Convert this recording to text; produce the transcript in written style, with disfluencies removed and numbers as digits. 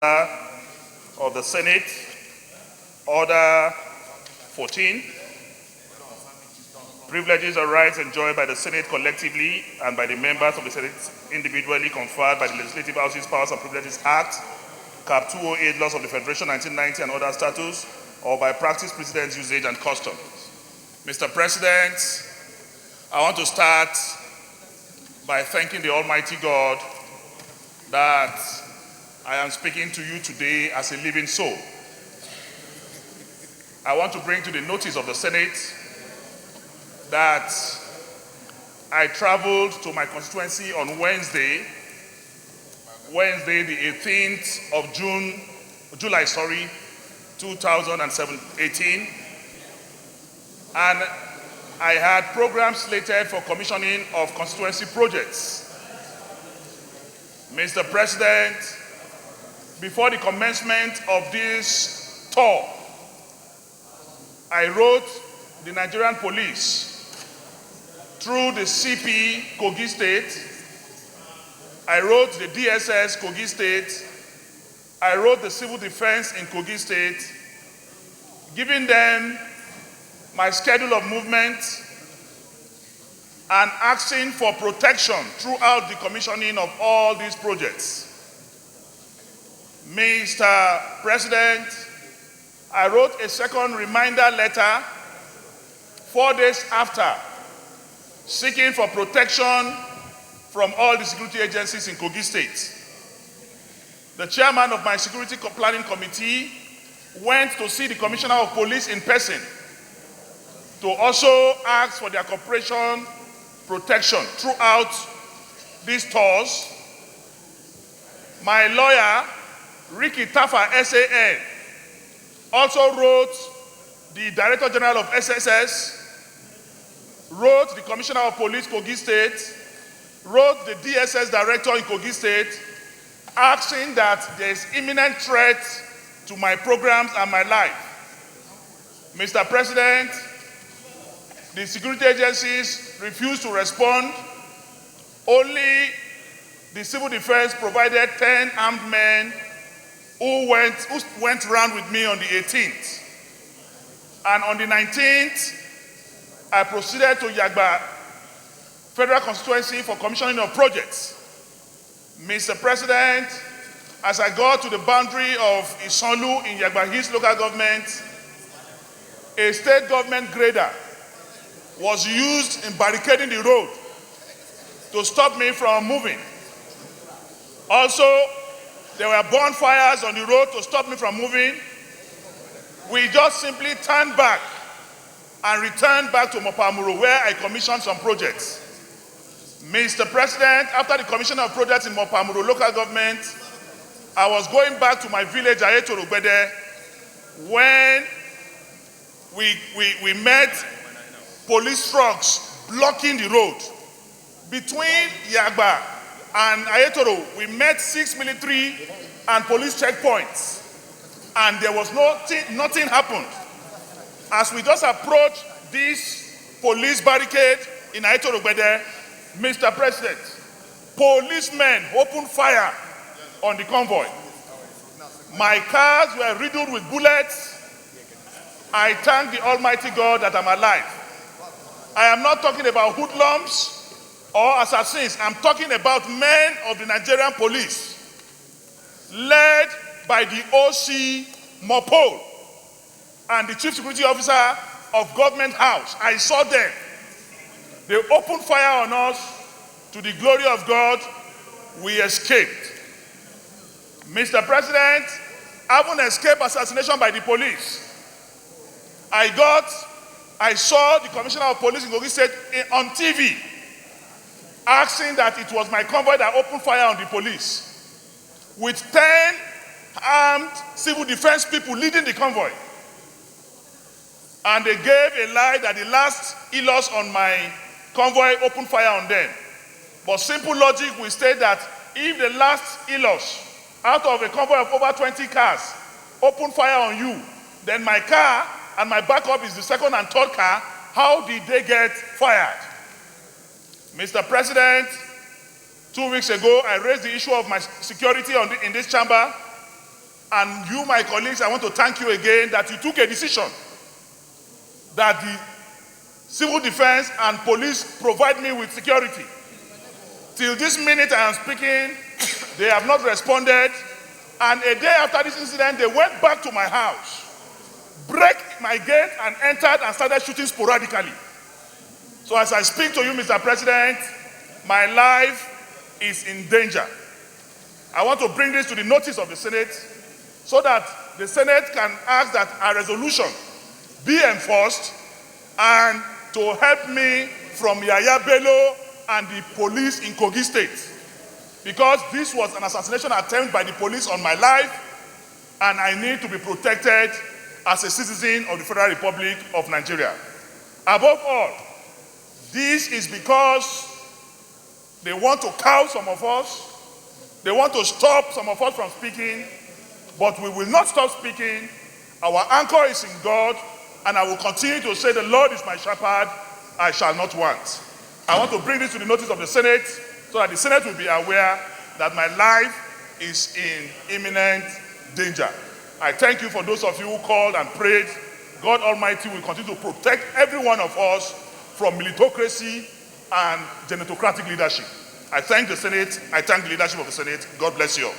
of the Senate, Order 14, privileges or rights enjoyed by the Senate collectively and by the members of the Senate individually conferred by the Legislative Houses Powers and Privileges Act, Cap 208, Laws of the Federation 1990 and other statutes, or by practice, precedents, usage, and custom. Mr. President, I want to start by thanking the Almighty God that I am speaking to you today as a living soul. I want to bring to the notice of the Senate that I traveled to my constituency on Wednesday the 18th of July 2018, and I had programs slated for commissioning of constituency projects. Mr. President, before the commencement of this tour, I wrote the Nigerian police through the CP Kogi State. I wrote the DSS Kogi State. I wrote the Civil Defense in Kogi State, giving them my schedule of movement and asking for protection throughout the commissioning of all these projects. Mr. President, I wrote a second reminder letter 4 days after, seeking for protection from all the security agencies in Kogi State. The chairman of my security planning committee went to see the Commissioner of Police in person to also ask for their cooperation, protection throughout these tours. My lawyer, Ricky Taffa, SAN, also wrote the Director General of SSS, wrote the Commissioner of Police, Kogi State, wrote the DSS Director in Kogi State, asking that there is imminent threat to my programs and my life. Mr. President, the security agencies refused to respond. Only the Civil Defense provided 10 armed men who went around with me on the 18th. And on the 19th, I proceeded to Yagba Federal Constituency for commissioning of projects. Mr. President, as I got to the boundary of Isonlu in Yagba Hills local government, a state government grader was used in barricading the road to stop me from moving. Also, there were bonfires on the road to stop me from moving. We just simply turned back and returned back to Mopamuro, where I commissioned some projects. Mr. President, after the commission of projects in Mopamuro local government, I was going back to my village, Ayetoro-Gbede, when we met police trucks blocking the road. Between Yagba and Ayetoro, we met 6 military and police checkpoints, and there was nothing happened. As we just approached this police barricade in Ayetoro-Gbede, Mr. President, policemen opened fire on the convoy. My cars were riddled with bullets. I thank the Almighty God that I'm alive. I am not talking about hoodlums or assassins. I'm talking about men of the Nigerian police, led by the OC Mopol and the Chief Security Officer of Government House. I saw them. They opened fire on us. To the glory of God, we escaped. Mr. President, I haven't escaped assassination by the police. I saw the Commissioner of Police in Kogi State on TV asking that it was my convoy that opened fire on the police, with 10 armed civil defense people leading the convoy. And they gave a lie that the last ELOS on my convoy opened fire on them. But simple logic will state that if the last ELOS out of a convoy of over 20 cars opened fire on you, then my car and my backup is the second and third car, how did they get fired? Mr. President, 2 weeks ago, I raised the issue of my security in this chamber, And you, my colleagues, I want to thank you again that you took a decision that the civil defense and police provide me with security. Till this minute I am speaking, they have not responded. And a day after this incident, they went back to my house, break my gate and entered and started shooting sporadically. So as I speak to you, Mr. President, my life is in danger. I want to bring this to the notice of the Senate so that the Senate can ask that a resolution be enforced and to help me from Yaya Bello and the police in Kogi State. Because this was an assassination attempt by the police on my life, and I need to be protected as a citizen of the Federal Republic of Nigeria. Above all, this is because they want to cow some of us, they want to stop some of us from speaking, but we will not stop speaking. Our anchor is in God, and I will continue to say, the Lord is my shepherd, I shall not want. I want to bring this to the notice of the Senate so that the Senate will be aware that my life is in imminent danger. I thank you for those of you who called and prayed. God Almighty will continue to protect every one of us from militocracy and genetocratic leadership. I thank the Senate. I thank the leadership of the Senate. God bless you all.